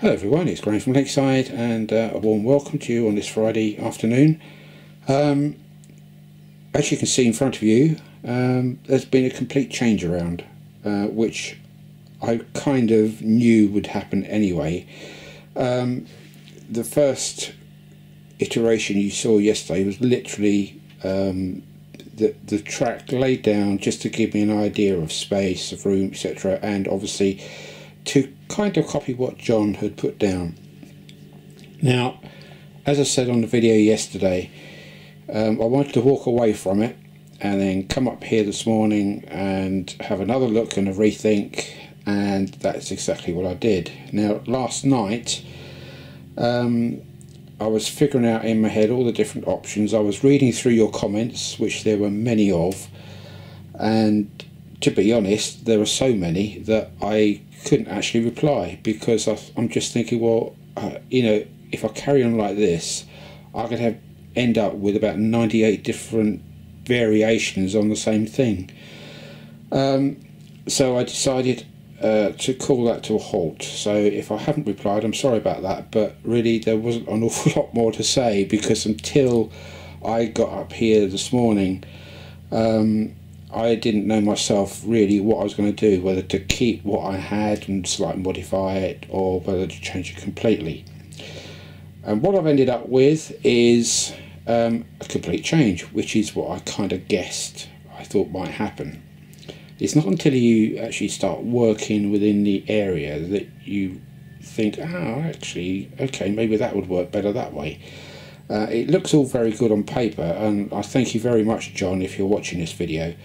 Hello everyone, it's Graham from Lakeside and a warm welcome to you on this Friday afternoon. As you can see in front of you, there's been a complete change around, which I kind of knew would happen anyway. The first iteration you saw yesterday was literally the track laid down just to give me an idea of space, of room, etc., and obviously to kind of copy what John had put down. Now, as I said on the video yesterday, I wanted to walk away from it and then come up here this morning and have another look and a rethink, and that's exactly what I did. Now, last night I was figuring out in my head all the different options. I was reading through your comments, which there were many of, and to be honest, there were so many that I couldn't actually reply, because I'm just thinking, well, you know, if I carry on like this, I could end up with about 98 different variations on the same thing. So I decided to call that to a halt. So if I haven't replied, I'm sorry about that, but really there wasn't an awful lot more to say, because until I got up here this morning, I didn't know myself really what I was going to do, whether to keep what I had and slightly modify it, or whether to change it completely. And what I've ended up with is a complete change, which is what I kind of guessed I thought might happen. It's not until you actually start working within the area that you think, oh, actually, okay, maybe that would work better that way. It looks all very good on paper, and I thank you very much, John, if you're watching this video,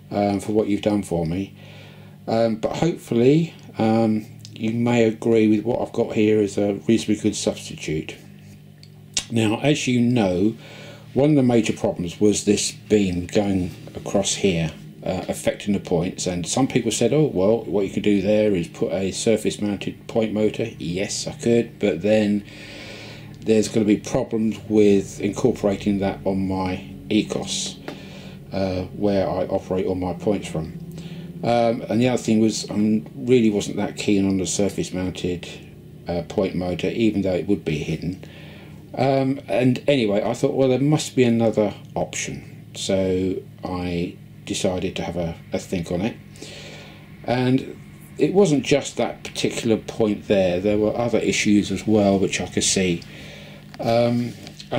for what you've done for me. But hopefully you may agree with what I've got here as a reasonably good substitute. Now, as you know, one of the major problems was this beam going across here, affecting the points, and some people said, oh well, what you could do there is put a surface mounted point motor. Yes, I could, but then there's going to be problems with incorporating that on my ECOS, where I operate all my points from. And the other thing was, I really wasn't that keen on the surface mounted point motor, even though it would be hidden. And anyway, I thought, well, there must be another option, so I decided to have a think on it. And it wasn't just that particular point there were other issues as well which I could see. And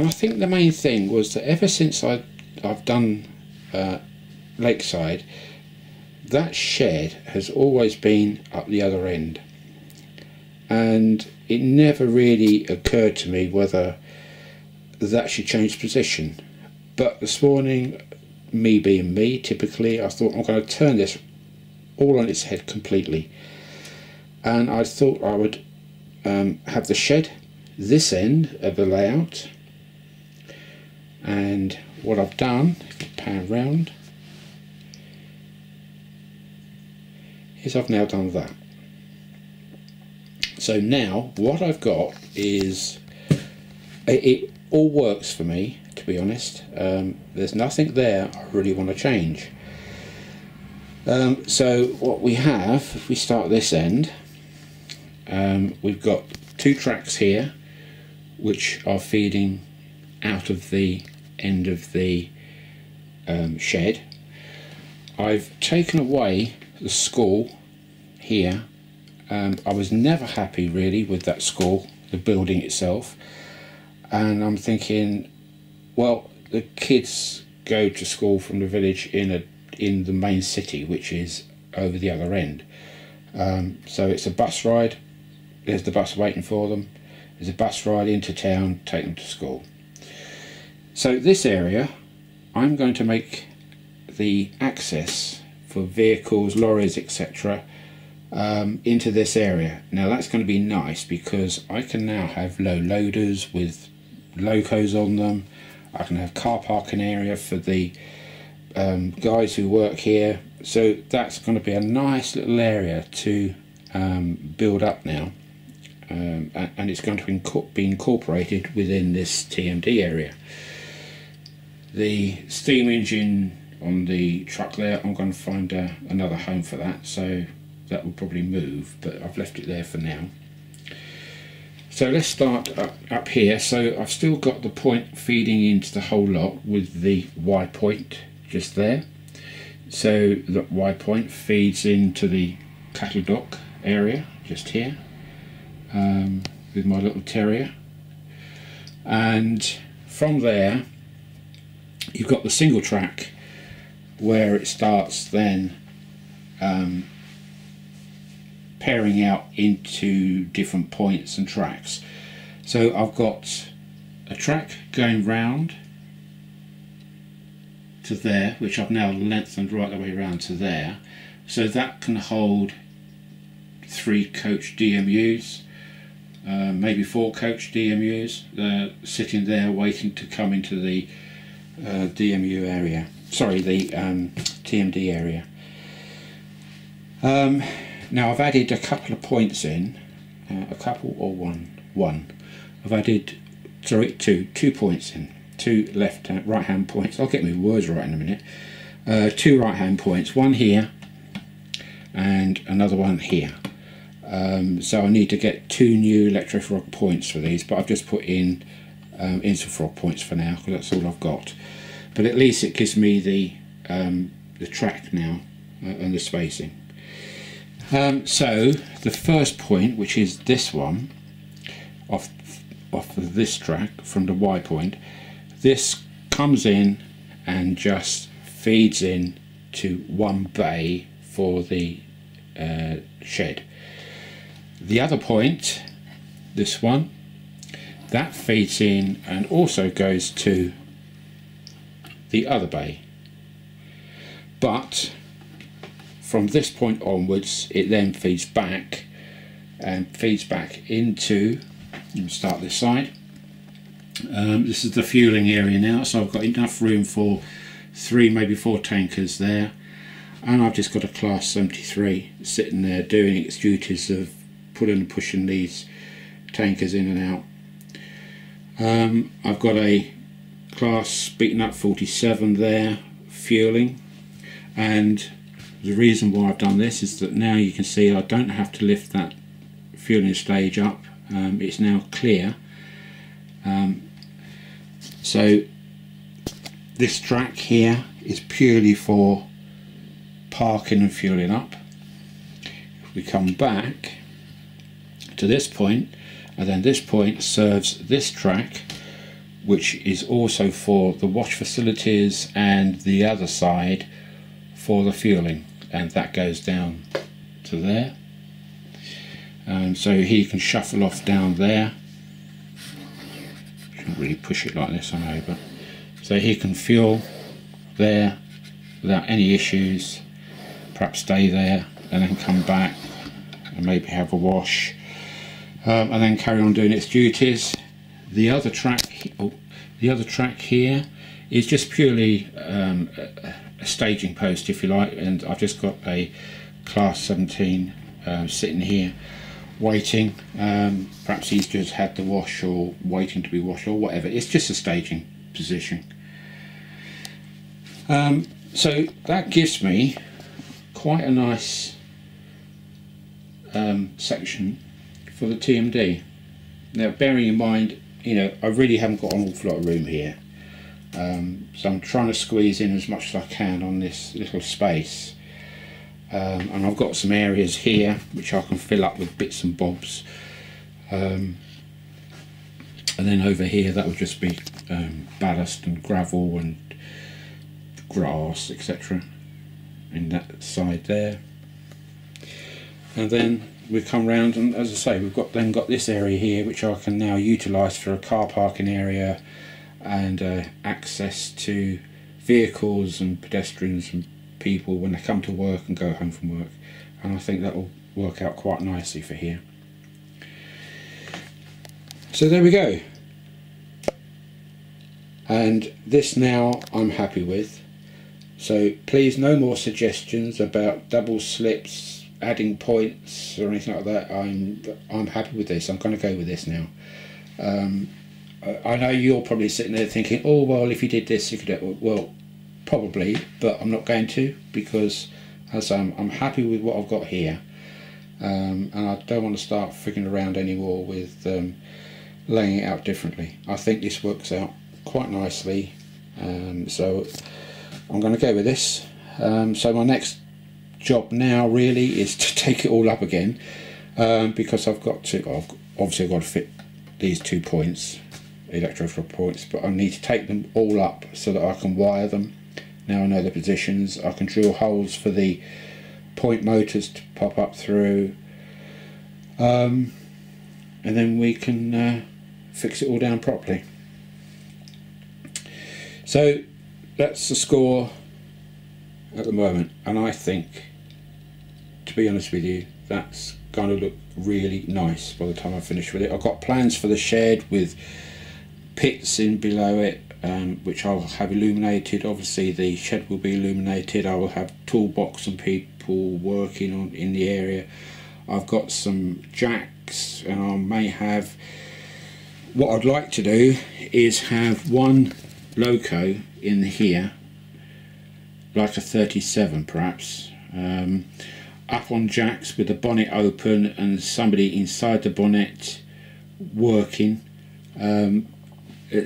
I think the main thing was that ever since I've done Lakeside, that shed has always been up the other end, and it never really occurred to me whether that should change position. But this morning, me being me, typically, I thought I'm going to turn this all on its head completely, and I thought I would have the shed this end of the layout. And what I've done, if I pan round, is I've now done that. So now what I've got is, it all works for me, to be honest. There's nothing there I really want to change. So what we have, if we start this end, we've got two tracks here which are feeding out of the end of the shed. I've taken away the school here. I was never happy really with that school, the building itself, and I'm thinking, well, the kids go to school from the village in the main city, which is over the other end. So it's a bus ride, there's the bus waiting for them, there's a bus ride into town, take them to school. So this area, I'm going to make the access for vehicles, lorries, etc. Into this area. Now that's going to be nice, because I can now have low loaders with locos on them. I can have car parking area for the guys who work here. So that's going to be a nice little area to build up now, and it's going to be incorporated within this TMD area. The steam engine on the truck there, I'm going to find another home for that, so that will probably move, but I've left it there for now. So let's start up here. So I've still got the point feeding into the whole lot with the Y point just there. So the Y point feeds into the cattle dock area just here with my little terrier, and from there you've got the single track where it starts then pairing out into different points and tracks. So I've got a track going round to there, which I've now lengthened right the way around to there, so that can hold 3 coach DMUs, maybe 4 coach DMUs. They're sitting there waiting to come into the DMU area, sorry, the TMD area. Now I've added a couple of points in, a couple or one. I've added, sorry, two points in, 2 right hand points. I'll get my words right in a minute. 2 right hand points, one here and another one here. So I need to get 2 new electrofrog points for these, but I've just put in interfrog points for now because that's all I've got. But at least it gives me the track now and the spacing. So the first point, which is this one, off of this track from the Y point, this comes in and just feeds in to one bay for the shed. The other point, this one, that feeds in and also goes to the other bay. But from this point onwards, it then feeds back into, let me start this side. This is the fueling area now, so I've got enough room for 3, maybe 4 tankers there, and I've just got a class 73 sitting there doing its duties of pulling and pushing these tankers in and out. I've got a class beaten up 47 there fueling, and the reason why I've done this is that now you can see I don't have to lift that fueling stage up. It's now clear. So this track here is purely for parking and fueling up. If we come back to this point, and then this point serves this track, which is also for the wash facilities, and the other side for the fueling, and that goes down to there. And so he can shuffle off down there. Shouldn't really push it like this, I know, but so he can fuel there without any issues, perhaps stay there and then come back and maybe have a wash, and then carry on doing its duties. The other track here is just purely a staging post, if you like, and I've just got a class 17 sitting here waiting. Perhaps he's just had the wash or waiting to be washed or whatever. It's just a staging position. So that gives me quite a nice section for the TMD. Now, bearing in mind, you know, I really haven't got an awful lot of room here, so I'm trying to squeeze in as much as I can on this little space, and I've got some areas here which I can fill up with bits and bobs, and then over here that would just be ballast and gravel and grass, etc. in that side there. And then we come round, and as I say, we've got this area here which I can now utilise for a car parking area and access to vehicles and pedestrians and people when they come to work and go home from work, and I think that will work out quite nicely for here. So there we go, and this now I'm happy with. So please, no more suggestions about double slips, adding points or anything like that. I'm happy with this. I'm going to go with this now. I know you're probably sitting there thinking, oh well, if you did this you could do it. Well, probably, but I'm not going to, because as I'm happy with what I've got here. and I don't want to start figuring around anymore with laying it out differently. I think this works out quite nicely, so I'm going to go with this. So my next job now really is to take it all up again, because I've got to, obviously I've got to fit these 2 points, electrical points, but I need to take them all up so that I can wire them. Now I know the positions, I can drill holes for the point motors to pop up through, and then we can fix it all down properly. So that's the score at the moment, and I think, to be honest with you, that's going to look really nice by the time I finish with it. I've got plans for the shed with pits in below it, which I'll have illuminated. Obviously the shed will be illuminated. I will have toolbox and people working on in the area. I've got some jacks, and I may have, what I'd like to do is have one loco in here, like a 37 perhaps, up on jacks with the bonnet open and somebody inside the bonnet working,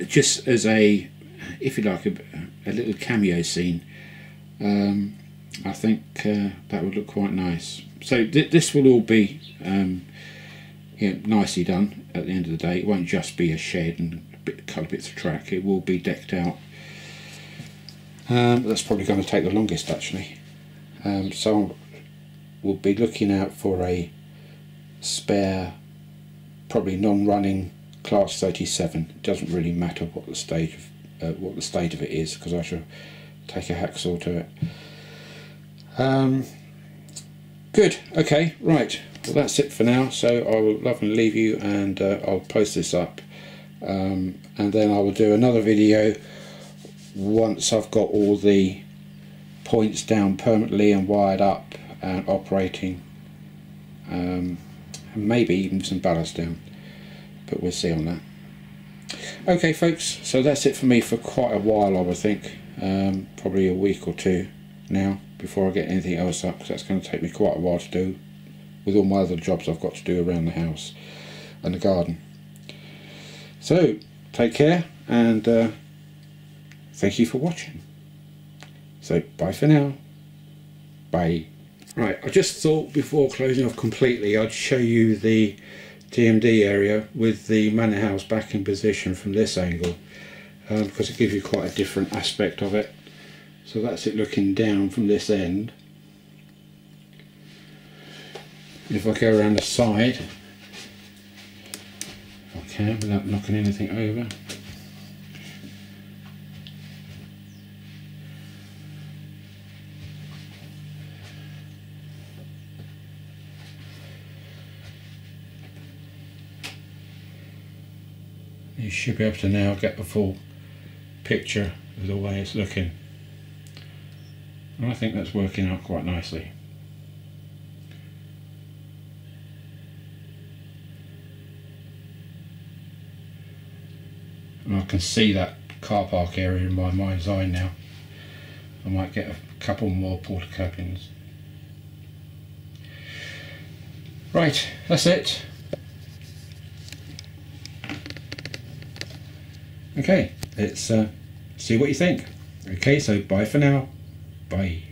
just as a, if you like, a little cameo scene. I think that would look quite nice. So this will all be nicely done at the end of the day. It won't just be a shed and a couple of bits of track, it will be decked out. That's probably going to take the longest actually. So we'll be looking out for a spare, probably non-running class 37. It doesn't really matter what the state of it is, because I shall take a hacksaw to it. Good. Okay. Right. Well, that's it for now. So I will love and leave you, and I'll post this up, and then I will do another video once I've got all the points down permanently and wired up and operating, and maybe even some ballast down, but we'll see on that. Okay folks, so that's it for me for quite a while, I would think, probably a week or two now before I get anything else up, because that's going to take me quite a while to do with all my other jobs I've got to do around the house and the garden. So take care, and thank you for watching. So bye for now. Bye. Right, I just thought before closing off completely I'd show you the TMD area with the manor house back in position from this angle, because it gives you quite a different aspect of it. So that's it looking down from this end. If I go around the side, if I can without knocking anything over. You should be able to now get the full picture of the way it's looking, and I think that's working out quite nicely. And I can see that car park area in my mind's eye now. I might get a couple more porta cabins. Right, that's it. Okay, let's see what you think. Okay, so bye for now. Bye.